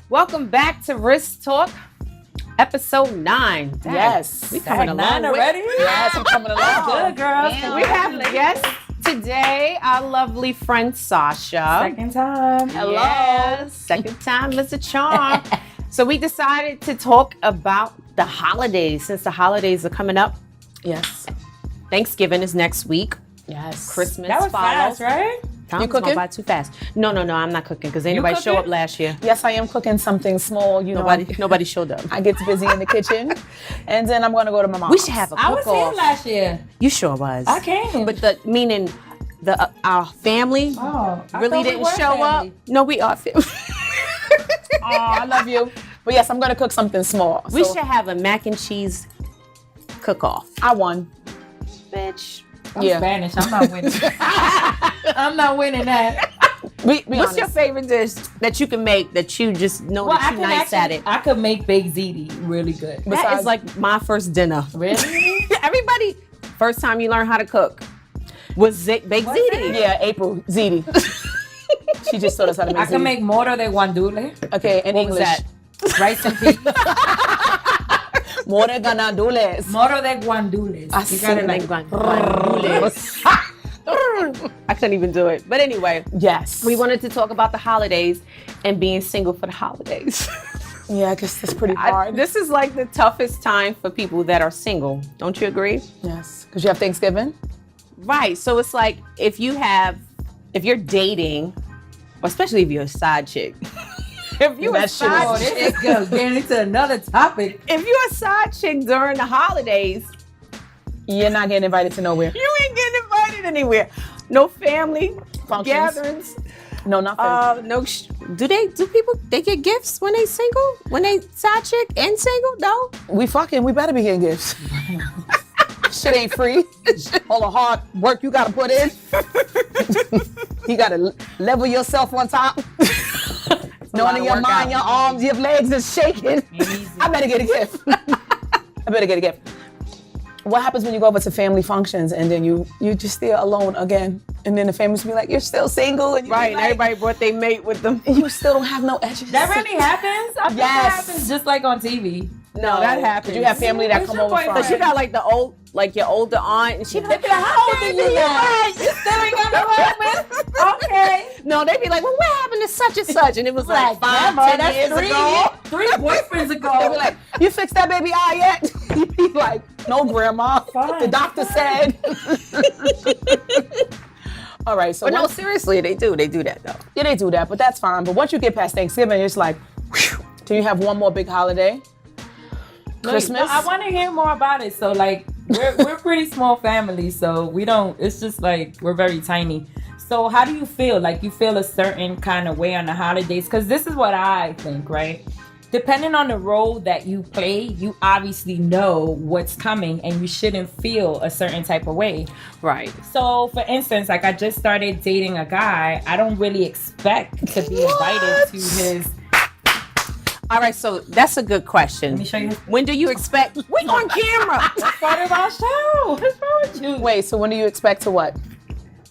Welcome back to Risk Talk, episode 9. Dang, Yes. we coming along already? Yes, we're coming along. Good, girl. Yeah, we have guests today, our lovely friend Sasha. Second time. Hello. Yes, second time is a charm. So we decided to talk about the holidays since the holidays are coming up. Yes. Thanessgiving is next week. Yes. Christmas That was follows. fast, right? Time You is going cooking? by too fast. No, I'm not cooking because anybody show cooking? up last year. Yes, I am cooking something small. You know, Nobody showed up. I get busy in the kitchen, and then I'm going to go to my mom's. We should have a I was here cook-off. last year. You sure was. I came. But our family Oh, I really thought we didn't were show up. family. No, we are family. Oh, I love you. But yes, I'm going to cook something small. We So should have a mac and cheese cook-off. I won. Bitch. I'm Yeah. Spanish. I'm not winning. I'm not winning that. Be What's your honest. favorite dish that you can make that you just know that you're nice at it? I could make baked ziti really good. That Besides- is like my first dinner. Really? Everybody, first time you learn how to cook was baked What's ziti. Yeah, April Ziti. She just taught us how to make I can ziti. make moro de guandule, Okay, in What was English. that? rice and peas. More ganadules. Moro de guandules. I You gotta like. I couldn't even do it. But anyway, Yes. we wanted to talk about the holidays and being single for the holidays. Yeah, I guess that's pretty hard. This is like the toughest time for people that are single. Don't you agree? Yes, because you have Thanksgiving. Right. So it's like if you're dating, especially if you're a side chick. If you're a That shit side Oh, is- this is good. Getting into another topic. if you're a side chick during the holidays, You're not getting invited to nowhere. you ain't getting invited anywhere. No family Functions. gatherings. No, nothing. Do people get gifts when they single? When they side chick and single? No. We better be getting gifts. Shit ain't free. All the hard work you gotta put in. You gotta level yourself on top. Knowing in your mind, your arms, your legs is shaking. I better get a gift. I better get a gift. What happens when you go over to family functions and then you just there alone again? And then the families be like, you're still single. And you Right, be and like, everybody brought their mate with them. and you still don't have no edges. That really happens? I think Yes. that happens just like on TV. No, that happens. You have family that Where's come your over from. But you got like your older aunt, and she be like, How old are you now? You still ain't got no husband? Okay. no, they be like, well, what happened to such and such? And it was like Grandma, 5, 10 that's years ago. three boyfriends ago. They be like, you fixed that baby eye yet? You be like, no, grandma. Fine. The doctor said. All right, so But no, once- seriously, they do that though. yeah, they do that, but that's fine. But once you get past Thanksgiving, it's like, whew, do you have one more big holiday? Christmas? No, I want to hear more about it. So like, we're pretty small family, so we don't. It's just like we're very tiny. So how do you feel? Like you feel a certain kind of way on the holidays? Because this is what I think, right? Depending on the role that you play, you obviously know what's coming, and you shouldn't feel a certain type of way. Right. So, for instance, like I just started dating a guy. I don't really expect to be invited to his. All right, so that's a good question. Let me show you. When do you expect? We on camera That's part of our show. What's wrong with you? Wait, so when do you expect to what?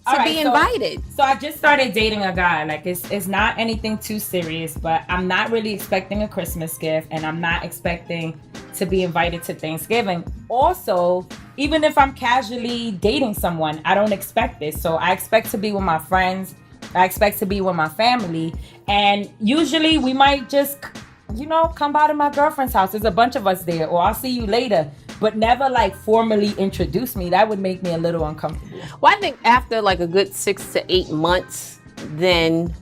All to right, be so- invited? So I just started dating a guy. Like it's not anything too serious, but I'm not really expecting a Christmas gift, and I'm not expecting to be invited to Thanksgiving. Also, even if I'm casually dating someone, I don't expect this. So I expect to be with my friends. I expect to be with my family, and usually we might just, come by to my girlfriend's house. There's a bunch of us there, or I'll see you later. But never like formally introduce me. That would make me a little uncomfortable. Well, I think after like a good 6 to 8 months, then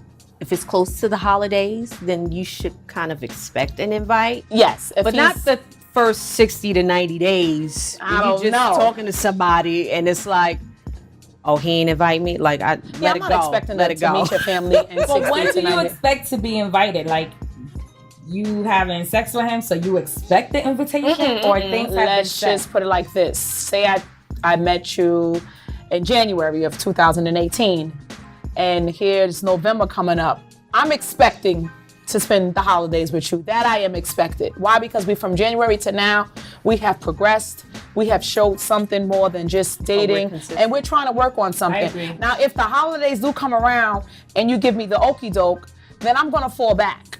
if it's close to the holidays, then you should kind of expect an invite. Yes, if But not the first 60 to 90 days. I If don't you just know. talking to somebody and it's like, oh, he ain't invite me. Like Yeah, let I'm it not go. expecting Let that it to go. meet your family and But when 60 do to you 90. expect to be invited? Like you having sex with him, so you expect the invitation, or things have been Let's set? just put it like this. Say I met you in January of 2018, and here's November coming up. I'm expecting to spend the holidays with you. That I am expected. Why? Because we from January to now, we have progressed. We have showed something more than just dating, consistent. and we're trying to work on something. agree. Now, if the holidays do come around and you give me the okie doke, then I'm gonna fall back.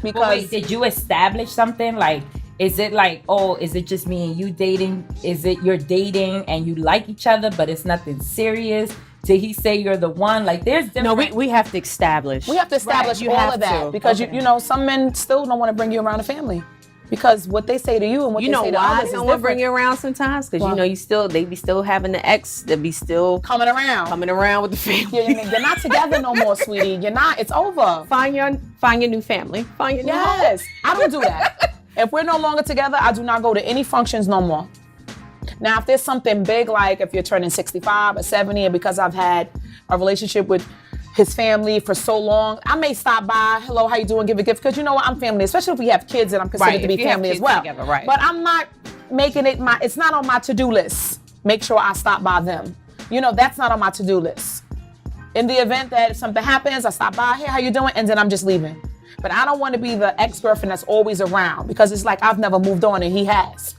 because But wait, did you establish something? Like, is it like, oh, is it just me and you dating? Is it you're dating and you like each other, but it's nothing serious? Did he say you're the one? Like, there's different. No, we have to establish. we have to establish You all have of that to. because Okay. you know some men still don't want to bring you around a family because what they say to you and what You they know say to why others they is don't want to bring different. you around sometimes? Because Why? you know they be still having the ex that be still Coming around. coming around with the family. You're not together no more, sweetie. You're not. It's over. Find your new family. Find your new home. Yes, I don't do that. If we're no longer together, I do not go to any functions no more. Now, if there's something big, like if you're turning 65 or 70, and because I've had a relationship with his family for so long, I may stop by, hello, how you doing, give a gift, because you know what, I'm family, especially if we have kids and I'm considered Right, to be if you have family as kids well. together, right. But I'm not making it it's not on my to-do list. Make sure I stop by them. You know, that's not on my to-do list. In the event that if something happens, I stop by, hey, how you doing? And then I'm just leaving. But I don't want to be the ex-girlfriend that's always around because it's like I've never moved on and he has.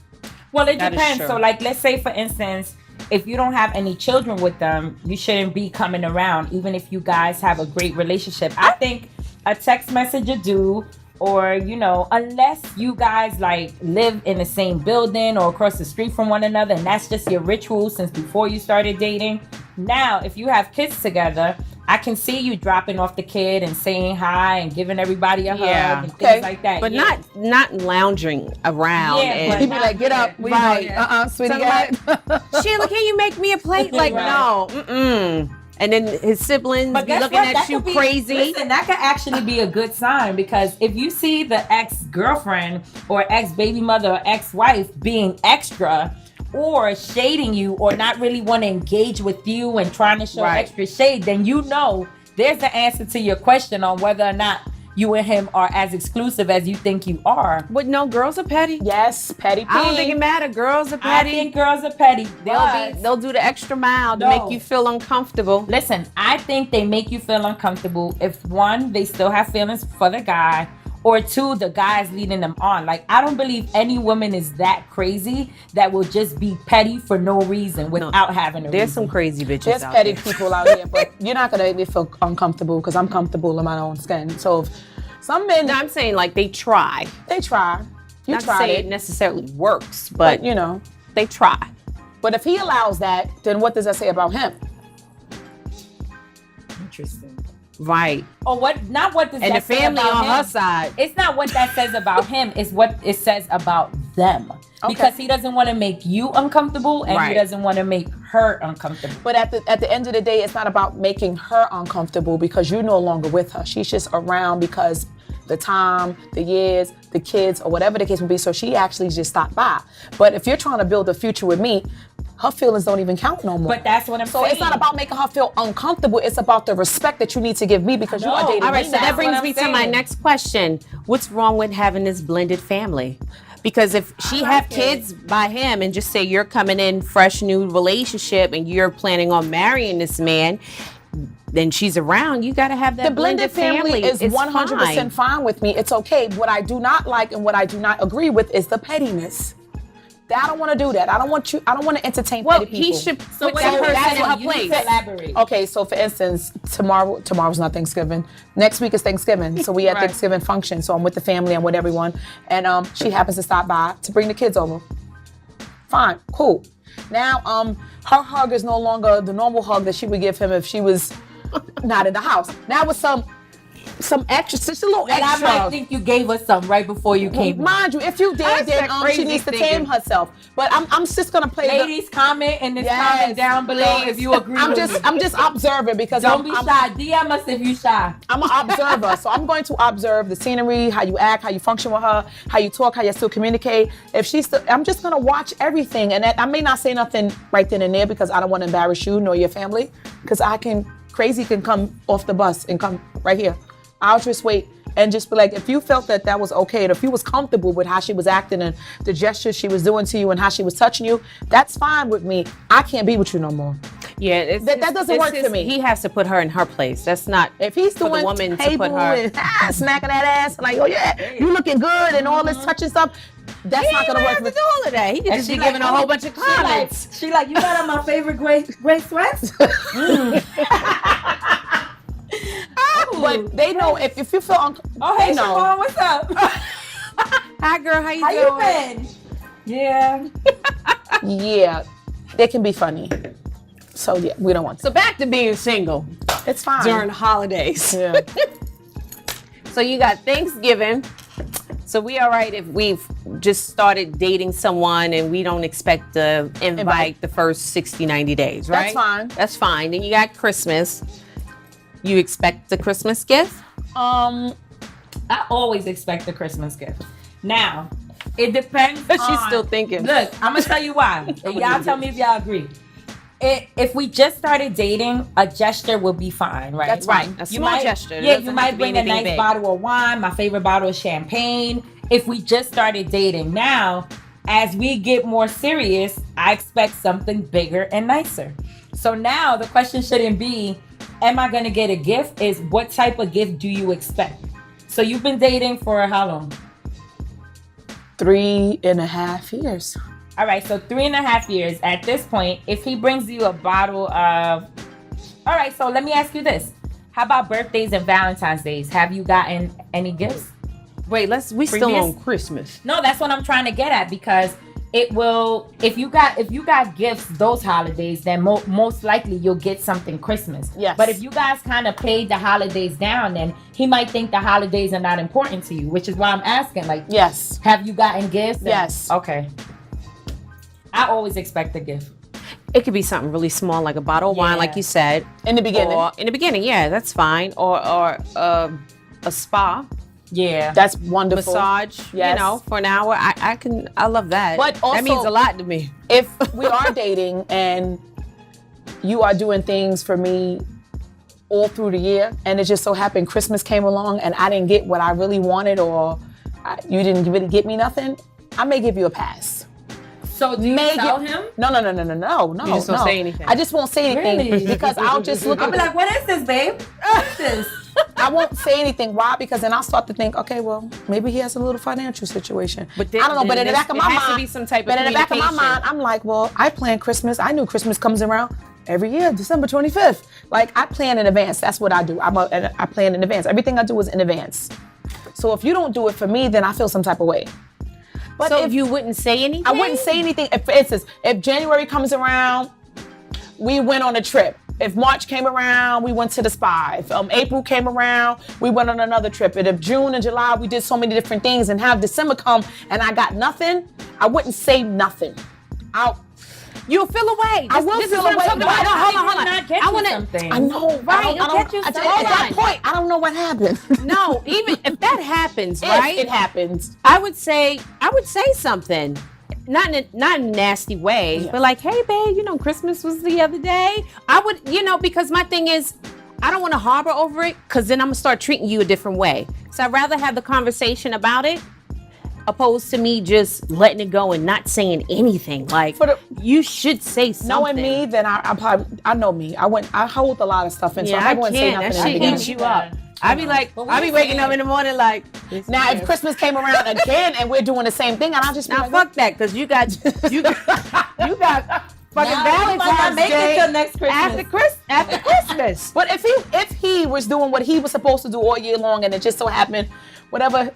Well, it That is depends. true. So, like, let's say, for instance, if you don't have any children with them, you shouldn't be coming around, even if you guys have a great relationship. I think a text message would do, or, you know, unless you guys, like, live in the same building or across the street from one another, and that's just your ritual since before you started dating. Now, if you have kids together, I can see you dropping off the kid and saying hi and giving everybody a Yeah. hug and Okay. things like that. But Yeah. not lounging around. Yeah, and, but He'd be like, get up. We Right. like, sweetie, So get up. Sheila, can you make me a plate? Like, Right. no, And then his siblings be guess looking what? at That you could be- crazy. Listen, that could actually be a good sign, because if you see the ex-girlfriend or ex-baby mother or ex-wife being extra or shading you or not really want to engage with you and trying to show Right. extra shade, then you know there's the answer to your question on whether or not you and him are as exclusive as you think you are. But no, girls are petty. Yes, petty P. I don't think it matters. Girls are I petty. think girls are petty. but- They'll do the extra mile to No. make you feel uncomfortable. Listen, I think they make you feel uncomfortable if, one, they still have feelings for the guy, or two, the guy is leading them on. Like, I don't believe any woman is that crazy that will just be petty for no reason without having a There's reason. some crazy bitches There's out petty there. people out here, but you're not gonna make me feel uncomfortable because I'm comfortable in my own skin. So if some men, No, I'm saying like they try. they try. You Not to tried say it, it necessarily works, but you know. they try. But if he allows that, then what does that say about him? Interesting. Right. Or what? Not what does And the that say family about on him. her side. It's not what that says about him. It's what it says about them. Okay. Because he doesn't want to make you uncomfortable, and he Right. doesn't want to make her uncomfortable. But at the end of the day, it's not about making her uncomfortable because you're no longer with her. She's just around because the time, the years, the kids, or whatever the case may be. So she actually just stopped by. But if you're trying to build a future with me, her feelings don't even count no more. But that's what I'm So saying. it's not about making her feel uncomfortable. It's about the respect that you need to give me because you No. are dating All right, me so now. that brings what me I'm to my saying. next question. What's wrong with having this blended family? Because if she like have it. kids by him and just say you're coming in fresh new relationship and you're planning on marrying this man, then she's around, you got to have that The blended family is It's 100% fine with me. It's okay. What I do not like and what I do not agree with is the pettiness. I don't want to do that. I don't want to entertain Well, petty people. he should So put wait, that that's person in what her you need place. to elaborate. Okay, so for instance, tomorrow's not Thanksgiving. Next week is Thanksgiving. So we at Right. Thanksgiving function. So I'm with the family, I'm with everyone. And she happens to stop by to bring the kids over. Fine, cool. Now her hug is no longer the normal hug that she would give him if she was not in the house. Now with some extra, just a little And I extra. might think you gave us some right before you came. Mind you, if you did, That's then that she crazy needs to thinking. tame herself. But I'm just gonna play the Ladies, comment in this Yes, comment down below please. if you agree I'm with just me. I'm just observing because Don't I'm be shy. DM us if you shy. I'm an observer, so I'm going to observe the scenery, how you act, how you function with her, how you talk, how you still communicate. If she's still, I'm just gonna watch everything, and I may not say nothing right then and there because I don't want to embarrass you nor your family, because crazy can come off the bus and come right here. I'll just wait and just be like, if you felt that was okay, and if you was comfortable with how she was acting and the gestures she was doing to you and how she was touching you, that's fine with me. I can't be with you no more. Yeah, That doesn't work for me. He has to put her in her place. That's not If he's for doing the woman to table put her. and smacking that ass, like, oh yeah, you looking good and all this touching stuff, that's not gonna work to with do all of that. He could And just she be like, giving a whole bunch of comments. She like, you got on my favorite gray sweats? But they know know if you feel Oh, hey, no. Siobhan, what's up? Hi, girl. How you How doing? you been? Yeah. Yeah, they can be funny. So yeah, we don't want So back to being single it's fine. during the holidays. Yeah. So you got Thanksgiving. So we all right if we've just started dating someone and we don't expect to invite the first 60, 90 days, right? That's fine. That's fine. Then you got Christmas. You expect the Christmas gift? I always expect a Christmas gift. Now, it depends. She's still thinking. Look, I'm gonna tell you why. And y'all tell me if y'all agree. If we just started dating, a gesture will be fine, right? That's fine. A small gesture. It Yeah, doesn't you have might to be bring a anything nice big. bottle of wine. My favorite bottle of champagne. If we just started dating, now as we get more serious, I expect something bigger and nicer. So now the question shouldn't be, am I gonna get a gift? Is what type of gift do you expect? So you've been dating for how long? 3.5 years. All right, so 3.5 years. At this point, if he brings you a bottle of... All right, so let me ask you this. How about birthdays and Valentine's Days? Have you gotten any gifts? Wait, we still Previous? on Christmas. No, that's what I'm trying to get at, because it will... If you got gifts those holidays, then most likely you'll get something Christmas. Yes. But if you guys kind of played the holidays down, then he might think the holidays are not important to you, which is why I'm asking, like, Yes. have you gotten gifts? And- Yes. Okay. I always expect a gift. It could be something really small, like a bottle of wine, Yeah. like you said. In the beginning. Or in the beginning, yeah, that's fine. Or a spa Yeah. That's wonderful. massage, Yes. for an hour. I love that. But also- that means a lot to me. If we are dating and you are doing things for me all through the year, and it just so happened Christmas came along and I didn't get what I really wanted, or you didn't really get me nothing, I may give you a pass. So do you tell him? No. You just don't no. say anything. I just won't say anything Really? because I'll just look I'll at be like, what is this, babe? What is this? I won't say anything. Why? Because then I'll start to think, okay, well, maybe he has a little financial situation. But then- I don't know. But in the then back of it my has to mind, be some type of but in the back of my communication. mind, I'm like, well, I plan Christmas. I knew Christmas comes around every year, December 25th. Like, I plan in advance. That's what I do. I plan in advance. Everything I do is in advance. So if you don't do it for me, then I feel some type of way. But So if you wouldn't say anything? I wouldn't say anything. If, for instance, if January comes around, we went on a trip. If March came around, we went to the spa. If April came around, we went on another trip. And if June and July, we did so many different things, and have December come and I got nothing, I wouldn't say nothing. You'll feel away. I will This is feel what I'm away. talking No, about. I don't- Hold on, He hold would on. not get I you wanna- something. I know, Right, I he'll don't- get you at some- that point, I don't know what happened. No, even if that happens, If right? it happens. I would say something. Not in a nasty way, Yeah. but like, hey babe, Christmas was the other day. I would, because my thing is, I don't want to harbor over it, because then I'm gonna start treating you a different way. So I'd rather have the conversation about it, opposed to me just letting it go and not saying anything. Like, you should say something. Knowing me, then I know me. I hold a lot of stuff in, so Yeah, I I wouldn't say can't. nothing That in the shit beginning. eats you up. I be like, But I be we're waking saying- up in the morning like, Now, if Christmas came around again and we're doing the same thing, and I'll just be now like, fuck that, because you got fucking Now, you might not make it till next Christmas. after Christmas. But if he was doing what he was supposed to do all year long, and it just so happened, whatever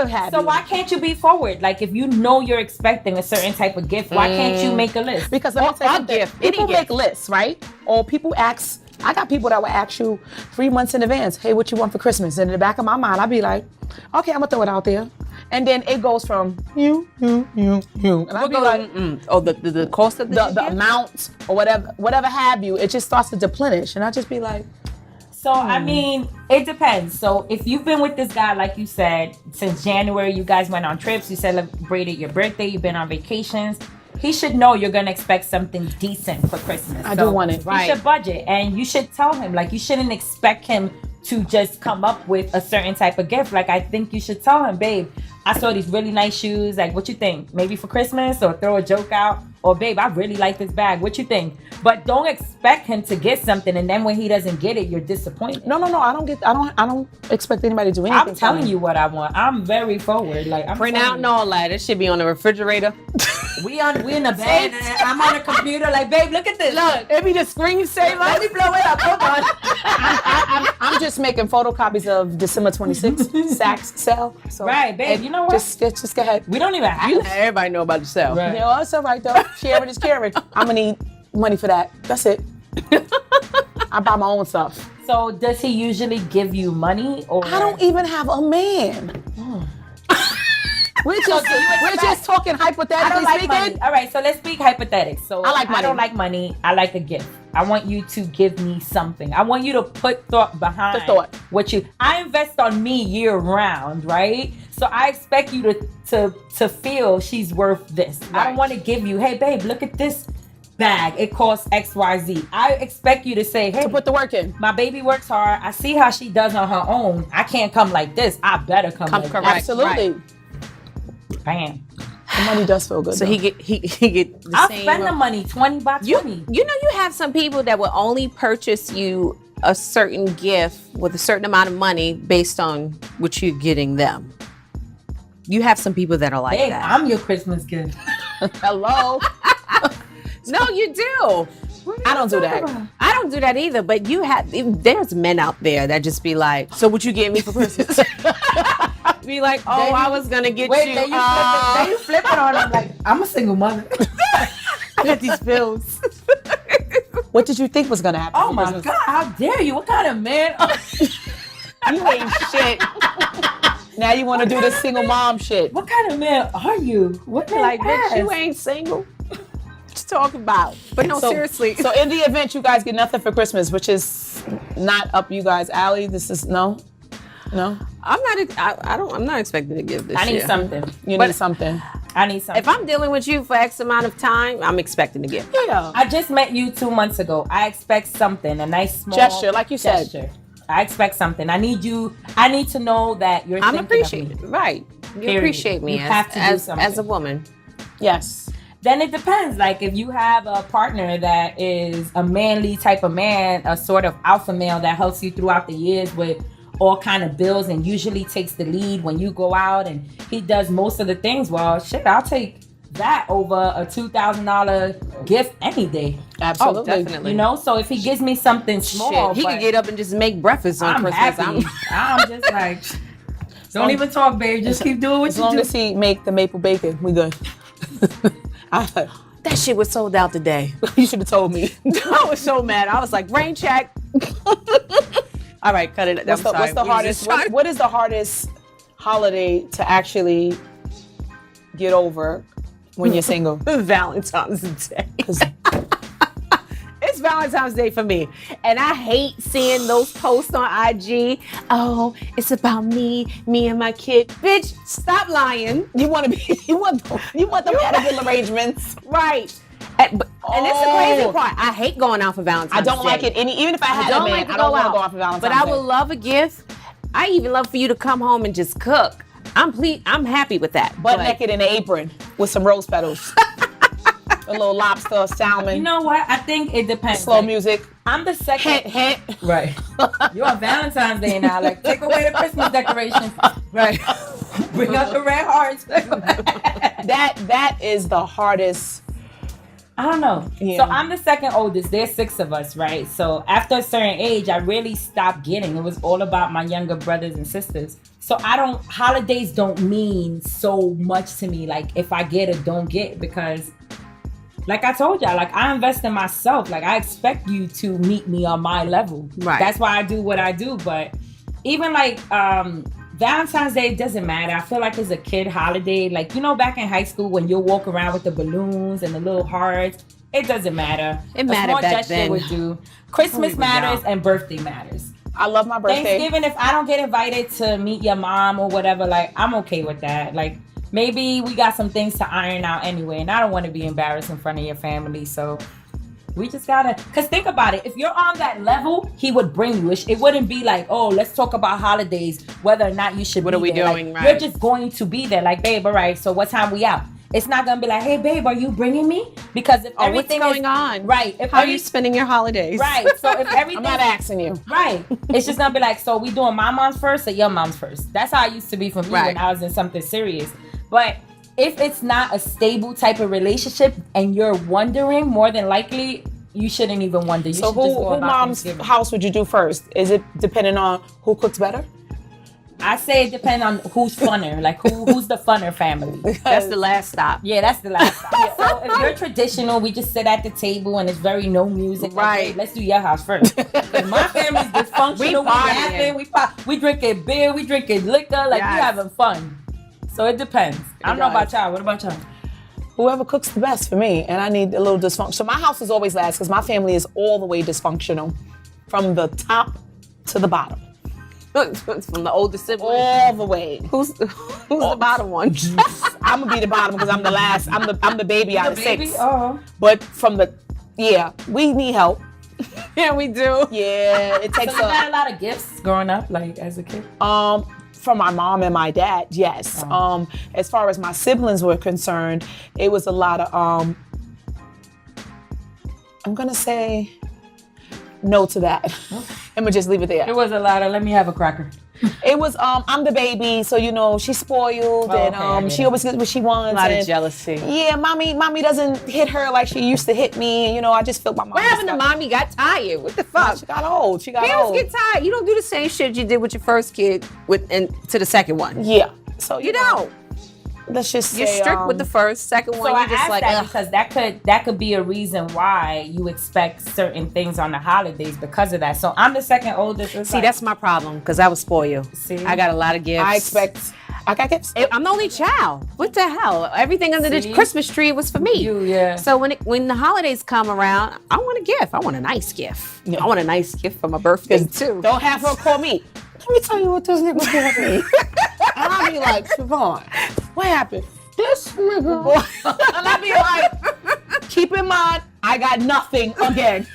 happened. So why can't you be forward? Like, if you know you're expecting a certain type of gift, why can't you make a list? Because let me tell you something, gift, any people gift. make lists, right? Or people ask. I got people that will ask you 3 months in advance, hey, what you want for Christmas? And in the back of my mind, I'll be like, okay, I'm gonna throw it out there. And then it goes from you. And I'll be like, Oh, the cost of the gift? amount or whatever have you, it just starts to deplenish. And I just be like, So, I mean, it depends. So, if you've been with this guy, like you said, since January, you guys went on trips, you celebrated your birthday, you've been on vacations, he should know you're going to expect something decent for Christmas. I do want it. You should budget, and you should tell him, like, you shouldn't expect him to just come up with a certain type of gift. Like, I think you should tell him, babe, I saw these really nice shoes. Like, what you think? Maybe for Christmas, or throw a joke out. Or, babe, I really like this bag. What you think? But don't expect him to get something, and then when he doesn't get it, you're disappointed. no, I don't expect anybody to do anything. I'm telling you what I want. I'm very forward. Like, I'm Print telling out and you. all that. It should be on the refrigerator. We in the bed, and I'm on the computer. Like, babe, look at this. Look, it be the screensaver. Let me blow it up. Hold on. I'm just making photocopies of December 26th Saks sale. So, Right, babe. You know what? Just go ahead. We don't even have. You let everybody know about the sale. Right. You know, it's all right though. Sharing is caring. I'm gonna need money for that. That's it. I buy my own stuff. So does he usually give you money or? I don't even have a man. We're just talking hypothetically I don't like speaking. money. All right, so let's speak hypothetics. So I like money. I don't like money. I like a gift. I want you to give me something. I want you to put thought behind The thought. what you. I invest on me year round, right? So I expect you to feel she's worth this. I don't want to give you, hey babe, look at this bag. It costs XYZ. I expect you to say, hey, To put the work in. my baby works hard. I see how she does on her own. I can't come like this. I better come like correct. this. Absolutely. Bam. The money does feel good. So though. he get the I'll same. spend the money 20 by 20. You know, you have some people that will only purchase you a certain gift with a certain amount of money based on what you're getting them. You have some people that are like Babe, that. I'm your Christmas gift. Hello. No, you do. I don't do that. I don't do that either. But there's men out there that just be like, so what you getting me for Christmas? Be like, oh, Then I was gonna get Wait, you. then you flip it on. I'm like, I'm a single mother. I got these bills. What did you think was gonna happen? Oh for my Christmas? God, how dare you? What kind of man? You ain't shit. Now you want to do the single mom shit. What kind of man are you? What man Like, bitch, ass? you ain't single. What you talking about? But no, seriously. So in the event you guys get nothing for Christmas, which is not up you guys' alley, this is no. I'm not expecting to give this I need year. something. You need something. I need something. If I'm dealing with you for X amount of time, I'm expecting to give. Yeah. I just met you 2 months ago. I expect something, a nice small Gesture, like you said. gesture. I expect something. I need to know that you're I'm thinking appreciated. of me. Right. You Period. appreciate me You have to do as something. a woman. Yes. Then it depends. Like if you have a partner that is a manly type of man, a sort of alpha male that helps you throughout the years with all kind of bills and usually takes the lead when you go out and he does most of the things, well, shit, I'll take that over a $2,000 gift any day. Absolutely. Oh, definitely. You know, so if he gives me something small, Shit, he but could get up and just make breakfast on I'm Christmas. happy. I'm just like, don't even talk, babe. Just keep doing what As you long do. as he make the maple bacon, we good. That shit was sold out today. You should have told me. I was so mad. I was like, rain check. All right, cut it. What's the hardest? What is the hardest holiday to actually get over when you're single? Valentine's Day. 'Cause It's Valentine's Day for me. And I hate seeing those posts on IG. Oh, it's about me and my kid. Bitch, stop lying. you want them edible arrangements. Right. And it's the crazy part. I hate going out for Valentine's I don't Day. like it even if I had a man, like to I don't go want to out. go out for Valentine's But I Day. would love a gift. I even love for you to come home and just cook. I'm happy with that. Butt But naked in an apron with some rose petals. A little lobster, salmon, You know what? I think it depends. slow Like, music. I'm the second. Hint. Right. You're on Valentine's Day now. Like, take away the Christmas decorations. Right. Bring out the red hearts. That is the hardest. I don't know. Yeah. So I'm the second oldest. There's 6 of us, right? So after a certain age, I really stopped getting. It was all about my younger brothers and sisters. So holidays don't mean so much to me. Like if I get or don't get, because like I told y'all, like I invest in myself. Like I expect you to meet me on my level. Right. That's why I do what I do. But even like Valentine's Day, it doesn't matter. I feel like it's a kid holiday. Like, you know, back in high school when you'll walk around with the balloons and the little hearts, it doesn't matter. It mattered small back gesture then. would do. Christmas Oh, matters yeah. and birthday matters. I love my birthday. Thanksgiving, if I don't get invited to meet your mom or whatever, like I'm okay with that. Like maybe we got some things to iron out anyway, and I don't want to be embarrassed in front of your family. So we just gotta, cause think about it. If you're on that level, he would bring you. It wouldn't be like, oh, let's talk about holidays, whether or not you should. What be are we there. doing, Like, right? You're just going to be there. Like, babe, all right. So what time we out? It's not gonna be like, hey, babe, are you bringing me? Because if what's everything going is, on? right? If How are every- you spending your holidays? right? So if everything, I'm not asking you. right, it's just gonna be like, so we doing my mom's first or your mom's first? That's how it used to be for me Right. when I was in something serious. But if it's not a stable type of relationship and you're wondering, more than likely you shouldn't even wonder. You So should just go who about mom's Thanksgiving. house would you do first? Is it depending on who cooks better? I say it depends on who's funner, like who's the funner family. That's the last stop. Yeah, that's the last time. So if you're traditional, we just sit at the table and it's very no music. Like, Right. hey, let's do your house first. 'Cause my family's dysfunctional. We We laughing. We drinking beer. We drinking liquor. Like we Yes. having fun. So it depends. I don't know about y'all. What about y'all? Whoever cooks the best for me, and I need a little dysfunction. So my house is always last because my family is all the way dysfunctional, from the top to the bottom, From the oldest sibling. all the way. Who's the bottom one? I'm gonna be the bottom because I'm the last. I'm the baby out of six. Oh. But from the we need help. Yeah, we do. Yeah, it So takes you got a lot of gifts growing up, like as a kid? from my mom and my dad, yes. As far as my siblings were concerned, it was a lot of I'm gonna say no to that. I'm gonna just leave it there. It was a lot of, let me have a cracker. It was I'm the baby, so she's spoiled, okay, I and get she it. always gets what she wants. A lot of and, jealousy. Yeah, mommy doesn't hit her like she used to hit me, and I just feel my mom. What happened to mommy got tired? What the fuck? She got old. Parents get tired. You don't do the same shit you did with your first kid to the second one. Yeah. So You don't. Let's just say You're strict with the first, second one. So I You're just asked like, that ugh. because that could be a reason why you expect certain things on the holidays because of that. So I'm the second oldest. It's See, like- that's my problem because I was spoiled. See? I got a lot of gifts. I got gifts. I'm the only child. What the hell? Everything under the See? Christmas tree was for me. Yeah. So when the holidays come around, I want a gift. I want a nice gift. I want a nice gift for my birthday too. Don't have her call me. Let me tell you what this nigga gave me. And I'll be like, Siobhan, what happened? This nigga. And I'll be like, keep in mind, I got nothing again.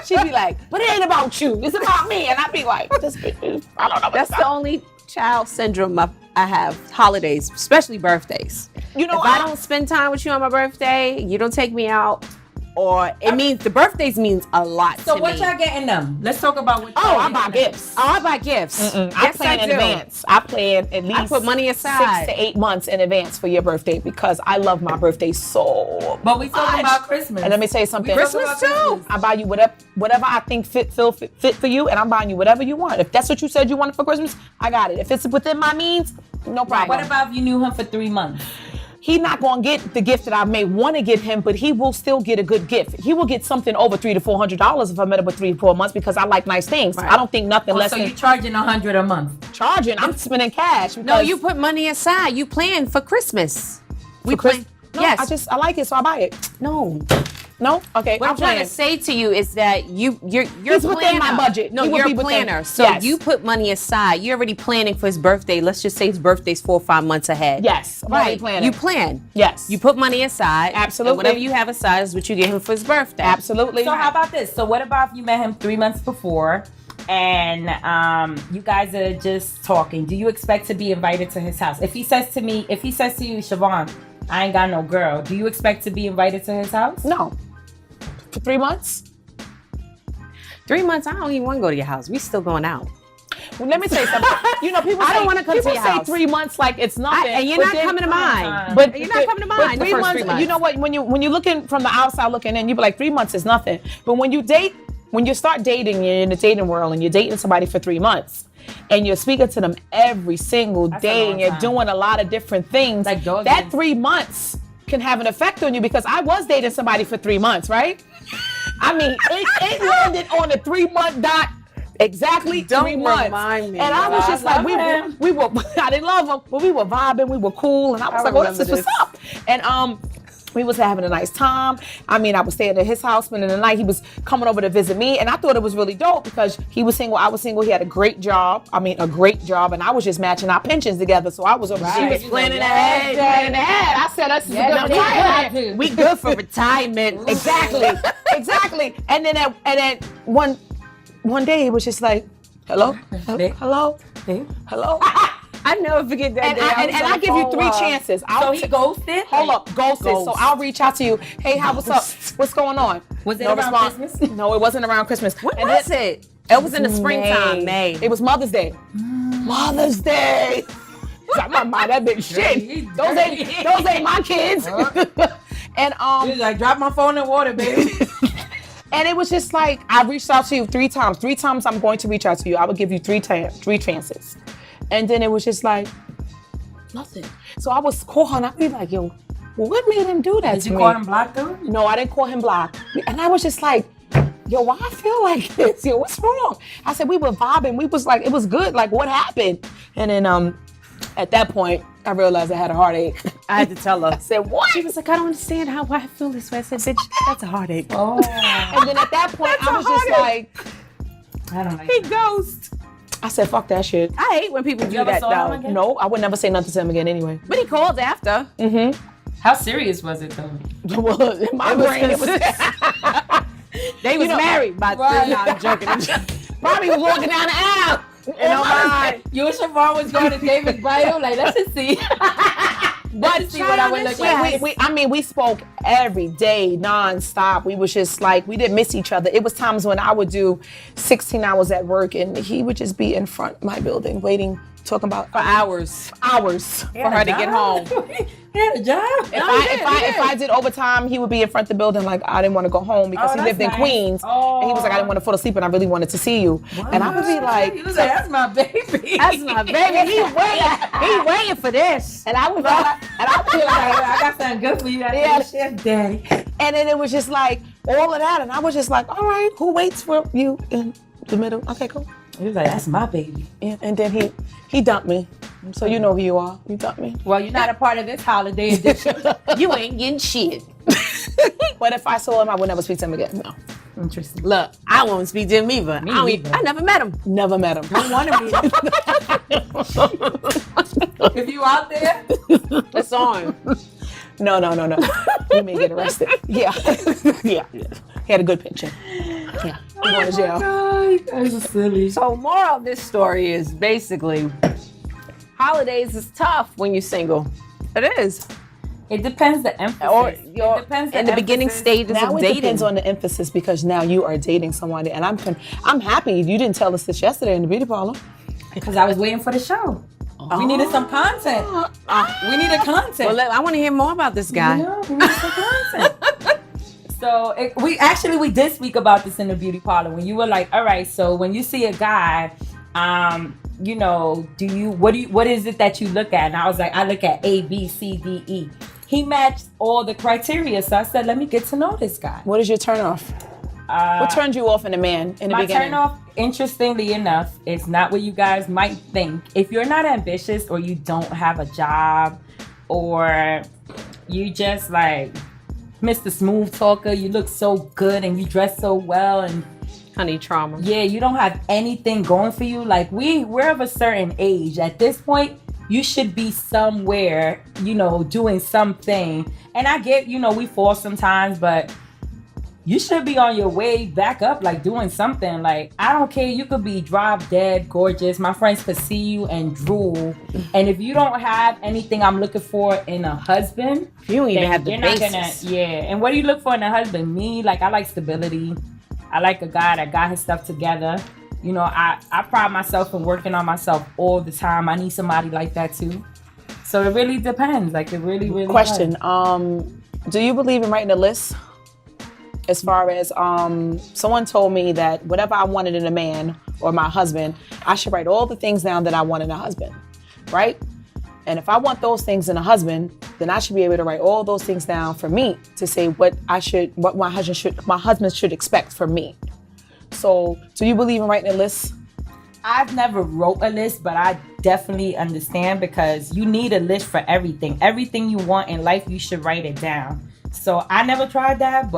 She'd be like, but it ain't about you. It's about me. And I'd be like, this bitch is, I don't know. That's the only child syndrome I have. Holidays, especially birthdays. You know, If I don't spend time with you on my birthday, you don't take me out, or it means the birthdays means a lot So to what me. y'all getting them? Let's talk about what. Oh, I buy gifts. Oh, I buy gifts. I Yes, plan in do. advance. I plan at least put money aside. 6 to 8 months in advance for your birthday because I love my birthday so But we talking much. about Christmas. And let me tell you something. We talking Christmas about too. Christmas. I buy you whatever I think fit for you, and I'm buying you whatever you want. If that's what you said you wanted for Christmas, I got it. If it's within my means, no problem. What about if you knew him for 3 months? He's not gonna get the gift that I may want to get him, but he will still get a good gift. He will get something over $300 to $400 if I met him with 3 to 4 months because I like nice things. Right. I don't think nothing less So than you charging $100 a month? charging. I'm spending cash. No, because- you put money aside. You plan for Christmas. We For Chris- plan. No, Yes. I like it, so I buy it. No. No, okay. What I'm trying to say to you is that you're He's within my budget. No, He would you're be a within- planner. So Yes. you put money aside. You're already planning for his birthday. Let's just say his birthday's 4 or 5 months ahead. Yes, I'm already Right. planning. You plan. Yes. You put money aside. Absolutely. And whatever you have aside is what you get him for his birthday. Absolutely. So how about this? So what about if you met him 3 months before and you guys are just talking? Do you expect to be invited to his house? If he says to you, Siobhan, I ain't got no girl, do you expect to be invited to his house? No. For 3 months? 3 months, I don't even want to go to your house. We still going out. Well, let me say something. People I don't say- wanna come to people your say house. 3 months like it's nothing. And you're but not then- coming to mine. But You're not coming to mine the first 3 months. You know what? When you're looking from the outside looking in, you be like 3 months is nothing. But when you start dating, you're in the dating world and you're dating somebody for 3 months, and you're speaking to them every single That's a day, long and you're time. doing a lot of different things. Like dogs that and- 3 months can have an effect on you because I was dating somebody for 3 months, right? I mean, it landed on a 3 month dot. Exactly Don't 3 months. remind me. And I was I just like, love him. we were, I didn't love him, but we were vibing, we were cool, and I was I like, oh, this is remember what's up. And we was having a nice time. I mean, I was staying at his house, spending the night. He was coming over to visit me, and I thought it was really dope because he was single, I was single. He had a great job. I mean, a great job, and I was just matching our pensions together. So I was over. Right. She was You planning know, ahead, yeah. planning ahead. I said, "That's Yeah, a no, good we retirement." good. We good for retirement. Exactly, exactly. And then one day it was just like, hello, hello, hello. I never forget that And day. I, was and on I the give you phone 3 with her. chances. So he ghosted? Hold up, ghosted. Ghost. So I'll reach out to you. Hey, what's up? What's going on? Was it No around response. Christmas? No, it wasn't around Christmas. When And was then- it? It was in the springtime, May. It was Mother's Day. Mother's Day. I'm not buying that big shit. Those ain't my kids. And He's like, drop my phone in water, baby. And it was just like, I reached out to you 3 times. 3 times I'm going to reach out to you. I would give you 3 chances. And then it was just like, nothing. So I was call her and I'd be like, yo, well, what made him do that Did to you me? call him blocked though? No, I didn't call him block. And I was just like, yo, why I feel like this? Yo, what's wrong? I said, we were vibing. We was like, it was good. Like, what happened? And then at that point, I realized I had a heartache. I had to tell her. I said, what? She was like, I don't understand why I feel this way. I said, bitch, that's a heartache. Oh, And then at that point, I was just like, I don't like He that. ghost. I said, fuck that shit. I hate when people do ever that saw him though. again? No, I would never say nothing to him again anyway. But he called after. How serious was it though? Well, in my brain, it was They was married by Right. No, I'm joking. Probably was walking down the aisle. In my mind. You and Siobhan was going to David's bio, like, let's just see. Let's see what I would look like. We spoke every day, nonstop. We was just like, we didn't miss each other. It was times when I would do 16 hours at work and he would just be in front of my building waiting, talking about For hours. for her to get home. He had a job. If I did overtime, he would be in front of the building like I didn't want to go home because Oh, he lived in that's nice. Queens. And he was like, I didn't want to fall asleep and I really wanted to see you. And I would be like, He was like, that's my baby. That's my baby. He waiting for this. and I was like, I got something good for you. Yeah. Chef Daddy. and then it was just like all of that. And I was just like, all right, who waits for you in the middle? Okay, cool. He was like, that's my baby. Yeah, and then he dumped me. So you know who you are. You dumped me. Well, you're not a part of this holiday edition. You ain't getting shit. But if I saw him, I would never speak to him again. No. Interesting. Look, I won't speak to him either. neither. I never met him. Never met him. Don't want to meet. If you out there, It's on. No. He may get arrested. Yeah. Yeah. He had a good picture. Yeah. He going to jail. God, you guys are silly. So moral of this story is basically holidays is tough when you're single. It is. It depends the emphasis. Or It you're depends in the beginning emphasis. stages Now of it dating. depends on the emphasis because now you are dating someone, and I'm happy you didn't tell us this yesterday in the beauty parlor. Because I was waiting for the show. We needed some content. We needed content. Well, I want to hear more about this guy. No, we needed some content. So we did speak about this in the beauty parlor when you were like, all right, so when you see a guy, you know, what is it that you look at? And I was like, I look at A, B, C, D, E. He matched all the criteria, so I said, let me get to know this guy. What is your turn off? What turned you off in a man in the My beginning? turn off, interestingly enough, it's not what you guys might think. If you're not ambitious or you don't have a job or you just like Mr. Smooth Talker, you look so good and you dress so well and Honey trauma. yeah, you don't have anything going for you. Like we're of a certain age. At this point, you should be somewhere, you know, doing something. And I get, you know, we fall sometimes, but you should be on your way back up, like doing something. Like, I don't care. You could be drop dead gorgeous. My friends could see you and drool. And if you don't have anything I'm looking for in a husband, You don't even then have the you're not basis. yeah. And what do you look for in a husband? Me, like, I like stability. I like a guy that got his stuff together. You know, I pride myself in working on myself all the time. I need somebody like that too. So it really depends. Like, it really, really Question. does. Do you believe in writing a list? As far as someone told me that whatever I wanted in a man or my husband, I should write all the things down that I want in a husband, right? And if I want those things in a husband, then I should be able to write all those things down for me to say what my husband should expect from me. So, do you believe in writing a list? I've never wrote a list, but I definitely understand because you need a list for everything. Everything you want in life, you should write it down. So I never tried that,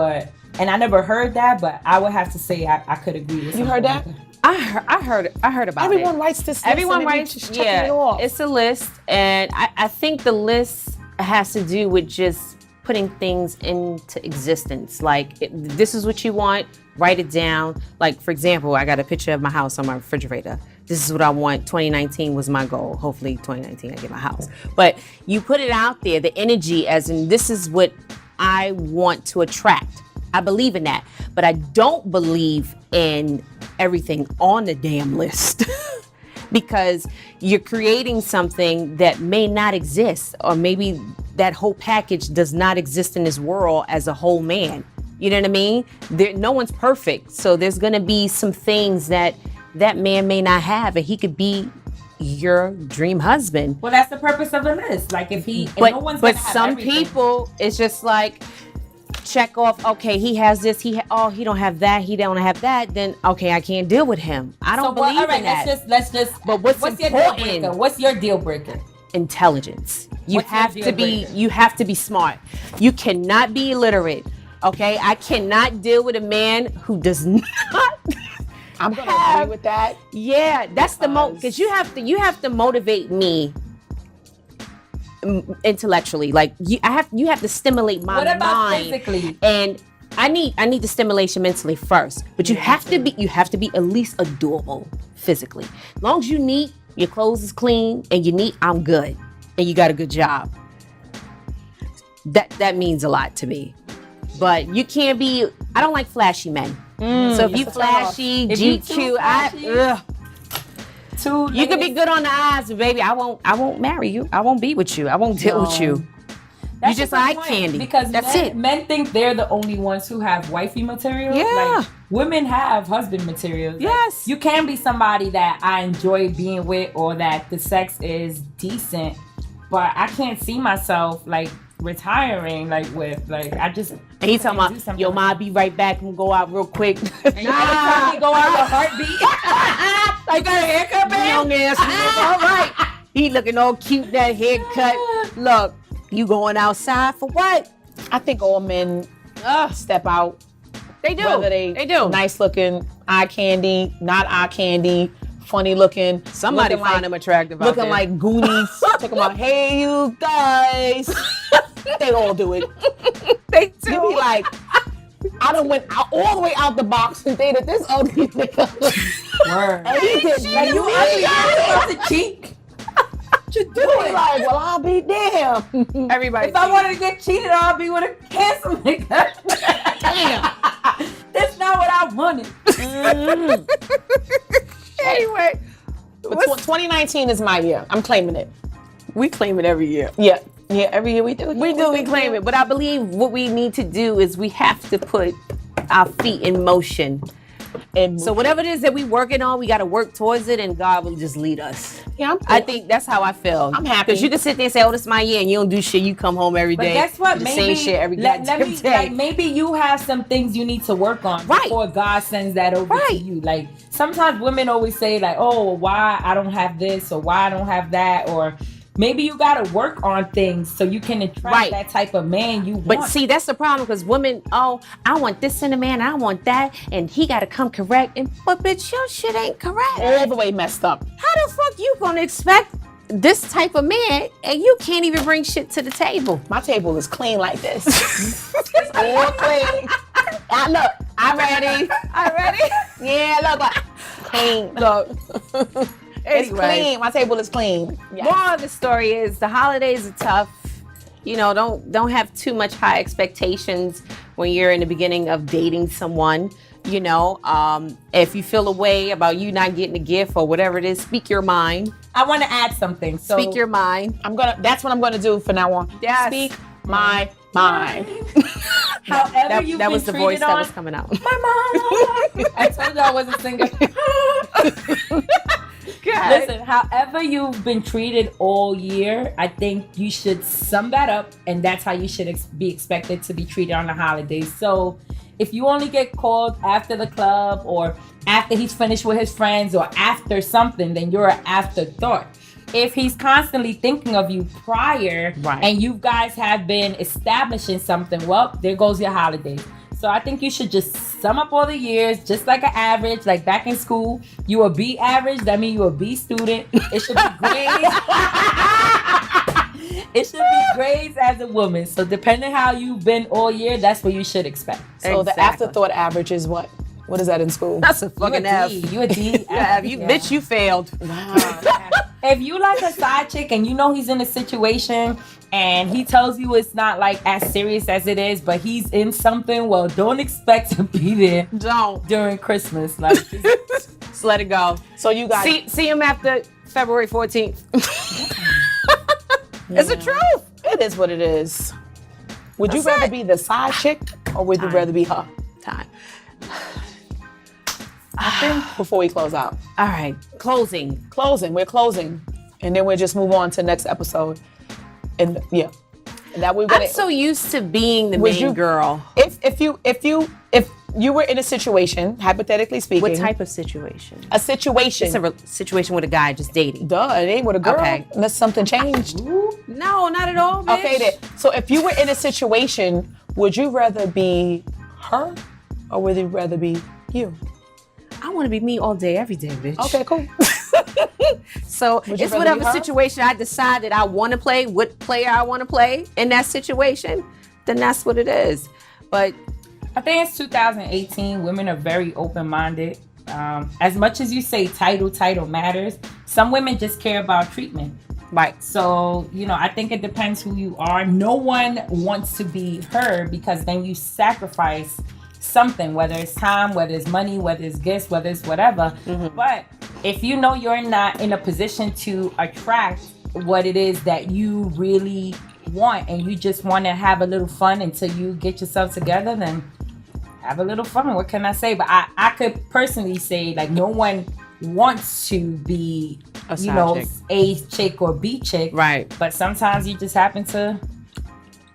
and I never heard that, but I would have to say I could agree with You heard something that? like I heard about Everyone it. writes this list. Everyone and they writes, just checking it off. it's a list, and I think the list has to do with just putting things into existence. Like, this is what you want, write it down. Like, for example, I got a picture of my house on my refrigerator. This is what I want. 2019 was my goal. Hopefully 2019 I get my house. But you put it out there, the energy as in this is what I want to attract. I believe in that. But I don't believe in everything on the damn list. Because you're creating something that may not exist, or maybe that whole package does not exist in this world as a whole man. You know what I mean? No one's perfect. So there's going to be some things that man may not have, and he could be your dream husband. Well, that's the purpose of the list. Like if no one's but gonna have some everything. people, it's just like check off. Okay, he has this. He don't have that. He don't have that. Then okay, I can't deal with him. I don't believe all right, in that. Let's just. But what's your deal important? breaker? What's your deal breaker? Intelligence. You What's your have deal to be. breaker? You have to be smart. You cannot be illiterate. Okay, I cannot deal with a man who does not. I'm gonna agree with that. Yeah, that's the because you have to motivate me intellectually. Like you have to stimulate my What about mind. physically? And I need the stimulation mentally first. But you have to be at least adorable physically. As long as you neat, your clothes is clean, and you neat, I'm good. And you got a good job. That means a lot to me. But you can't be. I don't like flashy men. So if you flashy, If you GQ, too flashy, you could be good on the eyes, but baby, I won't marry you. I won't be with you. I won't deal with you. That's You just a good like point, candy. because That's men, it. men think they're the only ones who have wifey material. Yeah. Like, women have husband material. Like, Yes. you can be somebody that I enjoy being with, or that the sex is decent, but I can't see myself like retiring I just. And he's talking can't do about, something yo, like ma, I'll be right back and go out real quick. that. You every time you go out with a heartbeat. Like got a haircut, man. Young ass nigga. All right. He looking all cute, that haircut. Look, you going outside for what? I think all men step out. They do. Whether they do. nice looking, eye candy, not eye candy, funny looking. Somebody looking find like, them attractive out looking there. like Goonies. Talking about, hey, you guys. They all do it. They do. You be like, I done went out, all the way out the box and dated this ugly nigga. Word. And he did Like, you ugly, you about to cheat. you do it. Like, well, I'll be damn. Everybody. If I wanted to get cheated, I'll be with a handsome nigga. Damn. That's not what I wanted. Anyway, But 2019 is my year. I'm claiming it. we claim it every year. Yeah. Yeah, every year we do. We claim it. But I believe what we need to do is we have to put our feet in motion. And So whatever it is that we working on, we got to work towards it, and God will just lead us. yeah, I think that's how I feel. I'm happy. Because you can sit there and say, oh, this is my year, and you don't do shit. You come home every But day. guess what? do the Maybe same shit every let goddamn me, day. like, maybe you have some things you need to work on Right. before God sends that over to Right. you. Like sometimes women always say like, oh, why I don't have this or why I don't have that, or maybe you got to work on things so you can attract Right. that type of man you But want. see, that's the problem, because women, oh, I want this in a man, I want that, and he got to come correct. But bitch, your shit ain't correct. all the way messed up. How the fuck you gonna expect this type of man, and you can't even bring shit to the table? My table is clean like this. It's all clean. Look, I'm ready. I'm ready. Yeah, look, like, clean. Look. It's Anyway. clean. My table is clean. Yes. Moral of the story is the holidays are tough. You know, don't have too much high expectations when you're in the beginning of dating someone. You know, if you feel a way about you not getting a gift or whatever it is, speak your mind. I want to add something. So Speak your mind. That's what I'm gonna do from now on. Yes. Speak my mind. however you've That been was the treated voice that on, was coming out. my mom. I told you I wasn't singing. Listen, however you've been treated all year, I think you should sum that up, and that's how you should be expected to be treated on the holidays. So if you only get called after the club or after he's finished with his friends or after something, then you're an afterthought. If he's constantly thinking of you prior, Right. and you guys have been establishing something, well, there goes your holiday. So I think you should just sum up all the years, just like an average, like back in school. You a B average, that means you a B student. It should be grades. It should be grades as a woman. So depending how you've been all year, that's what you should expect. So the Exactly. afterthought average is what? What is that in school? That's a fucking You a F. D. You a D. Yeah, you bitch, you failed. If you like a side chick and you know he's in a situation and he tells you it's not like as serious as it is, but he's in something, well, don't expect to be there Don't. during Christmas. Like, Just let it go. So you got See him after February 14th. It's the truth. it is what it is. Would you That's rather it. be the side chick or would you Time. rather be her? Time. Before we close out. All right. Closing. We're closing. And then we'll just move on to the next episode. And yeah. And that we're gonna I'm so used to being the Would main you- girl. if you were in a situation, hypothetically speaking. What type of situation? A situation. It's a situation with a guy just dating. Duh, it ain't with a girl. Okay. Unless something changed. No, not at all, bitch. Okay then. So if you were in a situation, would you rather be her or would you rather be you? I want to be me all day, every day, bitch. Okay, cool. So you it's rather whatever be her? situation I decide that I want to play, what player I want to play in that situation, then that's what it is. But I think it's 2018. Women are very open-minded. As much as you say title matters, some women just care about treatment. right. So, I think it depends who you are. No one wants to be her because then you sacrifice something, whether it's time, whether it's money, whether it's gifts, whether it's whatever. But if you know you're not in a position to attract what it is that you really want and you just want to have a little fun until you get yourself together, then have a little fun. What can I say? But I could personally say, like, no one wants to be, A side chick. A chick or B chick. Right. But sometimes you just happen to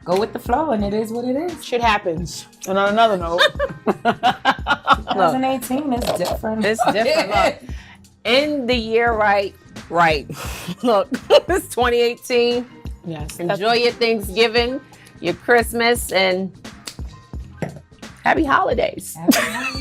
go with the flow, and it is what it is. Shit happens. And on another note, 2018 is different. It's different. Look, end the year right. Look, it's 2018. yes. Enjoy your Thanksgiving, your Christmas, and happy holidays. Happy holidays.